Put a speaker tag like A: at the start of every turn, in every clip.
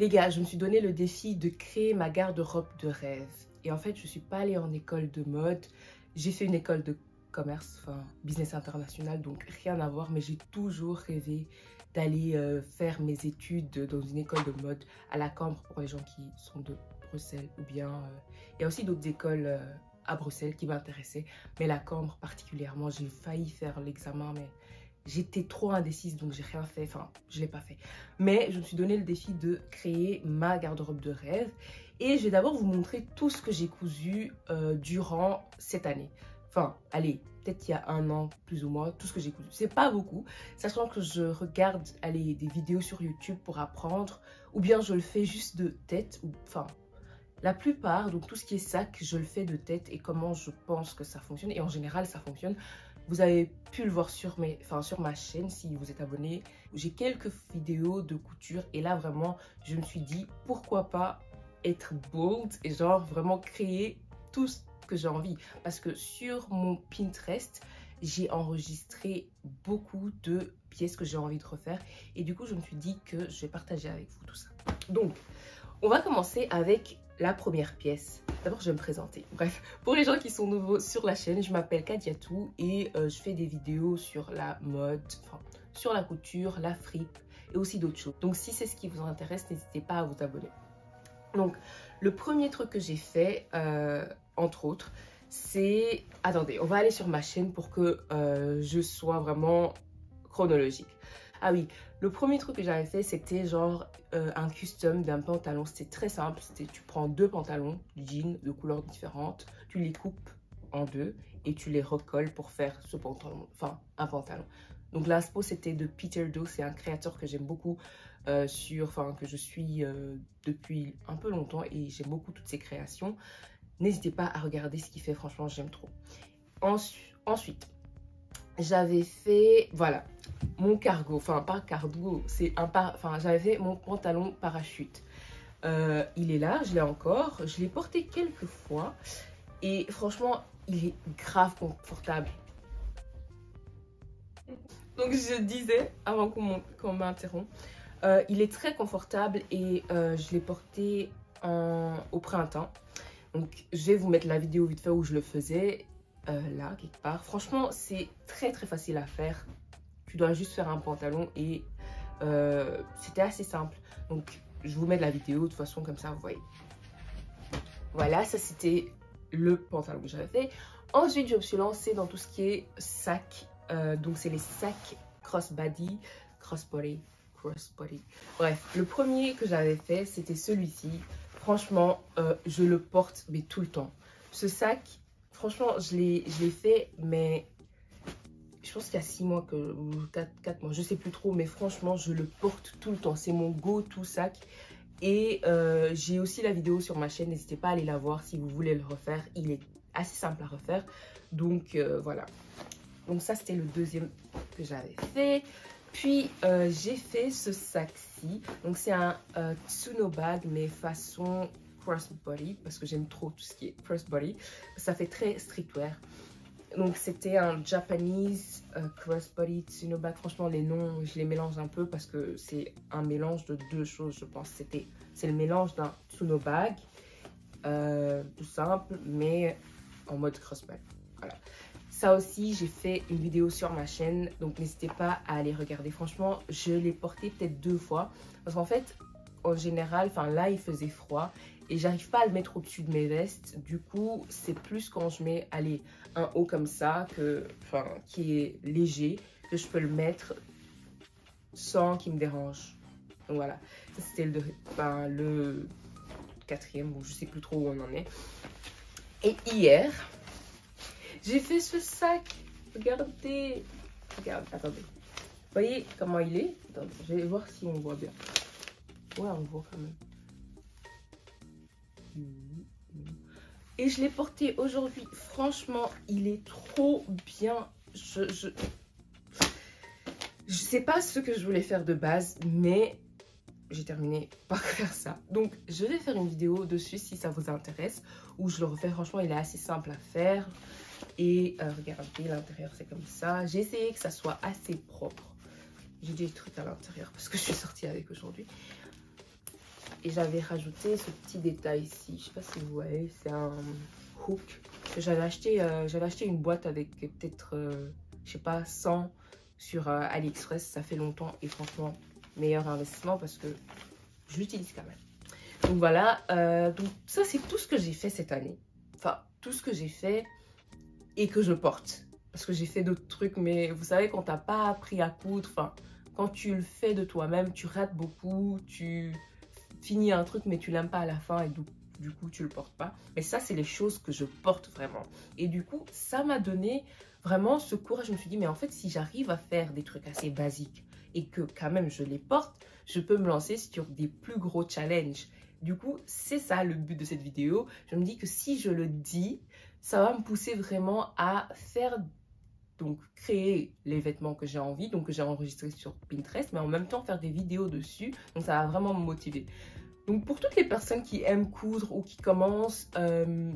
A: Les gars, je me suis donné le défi de créer ma garde-robe de rêve. Et en fait, je ne suis pas allée en école de mode. J'ai fait une école de commerce, enfin business international, donc rien à voir. Mais j'ai toujours rêvé d'aller faire mes études dans une école de mode à la Cambre pour les gens qui sont de Bruxelles. Ou bien, il y a aussi d'autres écoles à Bruxelles qui m'intéressaient. Mais la Cambre particulièrement, j'ai failli faire l'examen, mais j'étais trop indécise, donc j'ai rien fait. Enfin, je ne l'ai pas fait. Mais je me suis donné le défi de créer ma garde-robe de rêve. Et je vais d'abord vous montrer tout ce que j'ai cousu durant cette année. Enfin, allez, peut-être il y a un an, plus ou moins, tout ce que j'ai cousu. C'est pas beaucoup, sachant que je regarde, allez, des vidéos sur YouTube pour apprendre. Ou bien je le fais juste de tête. Enfin, la plupart, donc tout ce qui est sac, je le fais de tête et comment je pense que ça fonctionne. Et en général, ça fonctionne. Vous avez pu le voir sur ma chaîne si vous êtes abonné. J'ai quelques vidéos de couture et là vraiment, je me suis dit pourquoi pas être bold et genre vraiment créer tout ce que j'ai envie. Parce que sur mon Pinterest, j'ai enregistré beaucoup de pièces que j'ai envie de refaire et du coup, je me suis dit que je vais partager avec vous tout ça. Donc, on va commencer avec la première pièce. D'abord, je vais me présenter. Bref, pour les gens qui sont nouveaux sur la chaîne, je m'appelle Kadiatou et je fais des vidéos sur la mode, enfin, sur la couture, la fripe et aussi d'autres choses. Donc, si c'est ce qui vous intéresse, n'hésitez pas à vous abonner. Donc, le premier truc que j'ai fait, entre autres, c'est... Attendez, on va aller sur ma chaîne pour que je sois vraiment chronologique. Ah oui, le premier truc que j'avais fait, c'était genre un custom d'un pantalon. C'était très simple. Tu prends deux pantalons, jeans de couleurs différentes, tu les coupes en deux et tu les recolles pour faire ce pantalon, enfin un pantalon. Donc l'inspo, c'était de Peter Do. C'est un créateur que j'aime beaucoup, que je suis depuis un peu longtemps et j'aime beaucoup toutes ses créations. N'hésitez pas à regarder ce qu'il fait, franchement, j'aime trop. Ensuite, j'avais fait, voilà, mon cargo, enfin pas cargo, c'est j'avais fait mon pantalon parachute. Il est là, je l'ai encore, je l'ai porté quelques fois et franchement, il est grave confortable. Donc je disais, avant qu'on m'interrompt, il est très confortable et je l'ai porté au printemps. Donc je vais vous mettre la vidéo vite fait où je le faisais. Là, quelque part. Franchement, c'est très très facile à faire. Tu dois juste faire un pantalon et c'était assez simple. Donc, je vous mets la vidéo de toute façon, comme ça, vous voyez. Voilà, ça c'était le pantalon que j'avais fait. Ensuite, je me suis lancée dans tout ce qui est sac. Donc, c'est les sacs crossbody. Bref, le premier que j'avais fait, c'était celui-ci. Franchement, je le porte mais tout le temps. Ce sac... Franchement, je l'ai fait, mais je pense qu'il y a 6 mois, ou 4 mois, je sais plus trop. Mais franchement, je le porte tout le temps. C'est mon go-to sac. Et j'ai aussi la vidéo sur ma chaîne. N'hésitez pas à aller la voir si vous voulez le refaire. Il est assez simple à refaire. Donc, voilà. Donc, ça, c'était le deuxième que j'avais fait. Puis, j'ai fait ce sac-ci. Donc, c'est un Tsuno bag, mais façon... crossbody parce que j'aime trop tout ce qui est crossbody. Ça fait très streetwear. Donc c'était un Japanese crossbody Tsuno bag. Franchement les noms je les mélange un peu parce que c'est un mélange de deux choses je pense. C'est le mélange d'un Tsuno bag tout simple mais en mode crossbody. Voilà. Ça aussi j'ai fait une vidéo sur ma chaîne donc n'hésitez pas à aller regarder. Franchement je l'ai porté peut-être 2 fois parce qu'en fait en général, enfin là il faisait froid et j'arrive pas à le mettre au-dessus de mes vestes. Du coup, c'est plus quand je mets, allez, un haut comme ça, qui est léger, que je peux le mettre sans qu'il me dérange. Donc voilà, ça c'était le quatrième, bon, je sais plus trop où on en est. Et hier, j'ai fait ce sac. Regardez, attendez. Vous voyez comment il est? Attendez, je vais voir si on voit bien. Ouais, on voit quand même. Et je l'ai porté aujourd'hui. Franchement, il est trop bien. Je sais pas ce que je voulais faire de base, mais j'ai terminé par faire ça. Donc, je vais faire une vidéo dessus si ça vous intéresse, où je le refais. Franchement, il est assez simple à faire. Et regardez, l'intérieur, c'est comme ça. J'ai essayé que ça soit assez propre. J'ai des trucs à l'intérieur parce que je suis sortie avec aujourd'hui. Et j'avais rajouté ce petit détail ici. Je sais pas si vous voyez, c'est un hook. J'avais acheté une boîte avec peut-être, je sais pas, 100 sur AliExpress. Ça fait longtemps et franchement, meilleur investissement parce que je l'utilise quand même. Donc voilà, donc ça c'est tout ce que j'ai fait cette année. Enfin, tout ce que j'ai fait et que je porte. Parce que j'ai fait d'autres trucs, mais vous savez, quand t'as pas appris à coudre, enfin, quand tu le fais de toi-même, tu rates beaucoup, tu finis un truc, mais tu l'aimes pas à la fin et du coup, tu le portes pas. Mais ça, c'est les choses que je porte vraiment. Et du coup, ça m'a donné vraiment ce courage. Je me suis dit, mais en fait, si j'arrive à faire des trucs assez basiques et que quand même je les porte, je peux me lancer sur des plus gros challenges. Du coup, c'est ça le but de cette vidéo. Je me dis que si je le dis, ça va me pousser vraiment à faire, donc créer les vêtements que j'ai envie, donc que j'ai enregistrés sur Pinterest, mais en même temps faire des vidéos dessus. Donc ça va vraiment me motiver. Donc pour toutes les personnes qui aiment coudre ou qui commencent,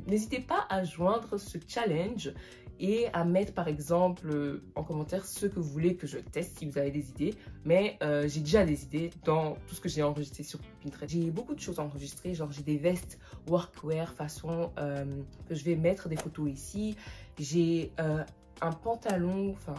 A: n'hésitez pas à joindre ce challenge et à mettre par exemple en commentaire ce que vous voulez que je teste si vous avez des idées. Mais j'ai déjà des idées dans tout ce que j'ai enregistré sur Pinterest. J'ai beaucoup de choses enregistrées, genre j'ai des vestes workwear façon que je vais mettre des photos ici. J'ai un pantalon, enfin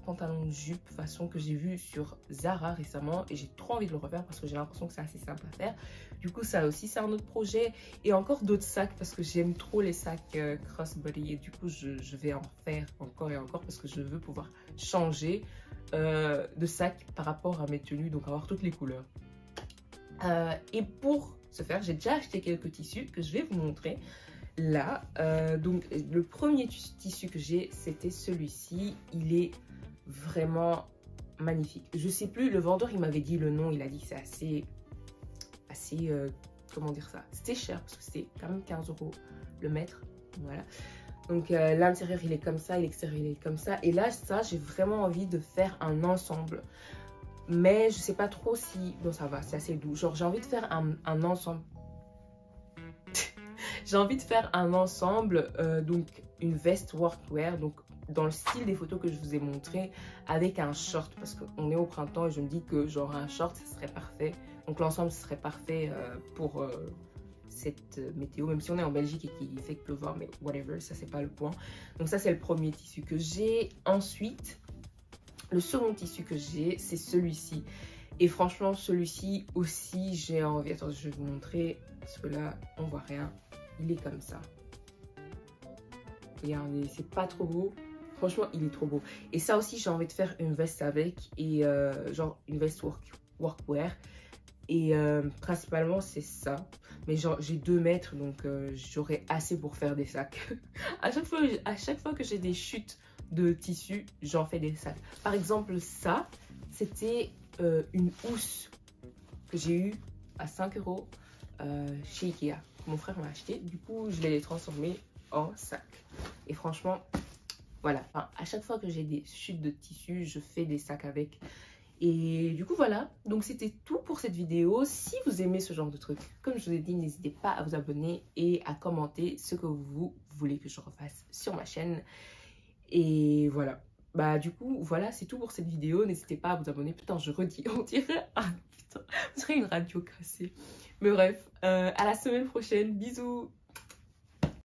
A: pantalon jupe façon que j'ai vu sur Zara récemment et j'ai trop envie de le refaire parce que j'ai l'impression que c'est assez simple à faire. Du coup ça aussi c'est un autre projet et encore d'autres sacs parce que j'aime trop les sacs crossbody et du coup je vais en faire encore et encore parce que je veux pouvoir changer de sac par rapport à mes tenues, donc avoir toutes les couleurs. Et pour ce faire j'ai déjà acheté quelques tissus que je vais vous montrer là. Donc le premier tissu que j'ai c'était celui-ci, il est vraiment magnifique. Je sais plus, le vendeur il m'avait dit le nom, il a dit que c'est assez comment dire ça, c'était cher parce que c'était quand même 15 € le mètre, voilà. Donc l'intérieur il est comme ça et l'extérieur il est comme ça, et là ça j'ai vraiment envie de faire un ensemble, mais je sais pas trop si, bon ça va, c'est assez doux, genre j'ai envie de faire un ensemble. J'ai envie de faire un ensemble, donc une veste workwear, donc dans le style des photos que je vous ai montré, avec un short, parce qu'on est au printemps et je me dis que genre un short, ce serait parfait. Donc l'ensemble, ce serait parfait pour cette météo, même si on est en Belgique et qu'il fait pleuvoir, mais whatever, ça c'est pas le point. Donc ça c'est le premier tissu que j'ai. Ensuite, le second tissu que j'ai, c'est celui-ci. Et franchement, celui-ci aussi, j'ai envie... Attends, je vais vous montrer, parce que là, on voit rien. Il est comme ça. Regardez, c'est pas trop beau. Franchement, il est trop beau. Et ça aussi, j'ai envie de faire une veste avec. Et genre, une veste workwear. Et principalement, c'est ça. Mais genre, j'ai 2 mètres, donc j'aurai assez pour faire des sacs. à chaque fois que j'ai des chutes de tissu, j'en fais des sacs. Par exemple, ça, c'était une housse que j'ai eue à 5 € chez Ikea. Mon frère m'a acheté. Du coup, je l'ai transformé en sac. Et franchement, voilà. Enfin, à chaque fois que j'ai des chutes de tissu, je fais des sacs avec. Et du coup, voilà. Donc, c'était tout pour cette vidéo. Si vous aimez ce genre de truc, comme je vous ai dit, n'hésitez pas à vous abonner et à commenter ce que vous voulez que je refasse sur ma chaîne. Et voilà. Bah, du coup, voilà, c'est tout pour cette vidéo. N'hésitez pas à vous abonner. Putain, je redis, on dirait... Ah, putain, on dirait une radio cassée. Mais bref, à la semaine prochaine. Bisous.